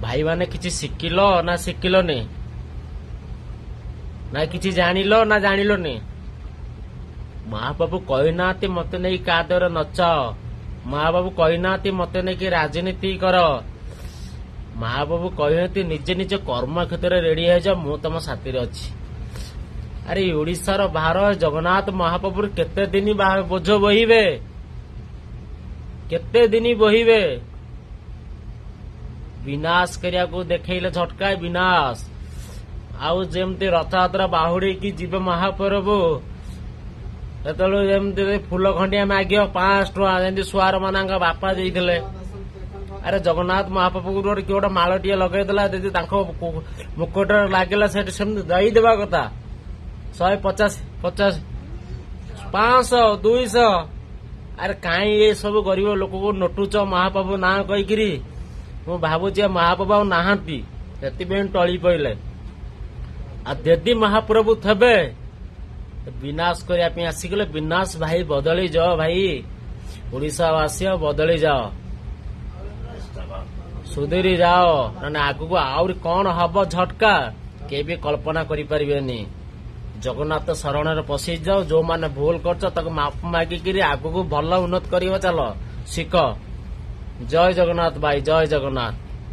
भाई माने किसी शिकिल ना शिकिलनी ना किसी जानिल ना जानिलनी महाबाबू कहना मत नहीं कादर नच महाबाबू कहना मत नहीं राजनीति कर महाबाबू कहते निजे निज कर्म क्षेत्र में रेडी हो मु तुम साथी अच्छी अरे ओडिशार भार जगन्नाथ महाप्रभु केते दिन बोझ बोहिबे केते दिन बोहिबे विनाश करिया को देखैले झटका विनाश आउ जेमती रथयात्रा बाहुड़ी की जीव महाप्रभु जमती फूल खंडिया माग 5 टଙ୍କା जमी सुआर मान बापा देते अरे जगन्नाथ महाप्रभु किए गोटे मालटे लगेदेला मुकुट लगे सेमती देवा कथा 150 50 500 200 अरे कहीं ये सब गरीब लोक को नोटुच महाप्रभु ना कहीकि मु भावुची महाप्रभु नहांती टली पड़े आदि महाप्रभु थे विनाश करने आसिगले विनाश भाई बदली जाओ भाई ओडिशावासी बदली जाओ सुधीरी जाओ ना आगु आउरी कौन हम झटका के भी कल्पना करें जगन्नाथ शरण पशि जाओ जो माने भूल कर माफ मागिकी आगु भल उन्नत कर चलो शिख जय जगन्नाथ भाई जय जगन्नाथ।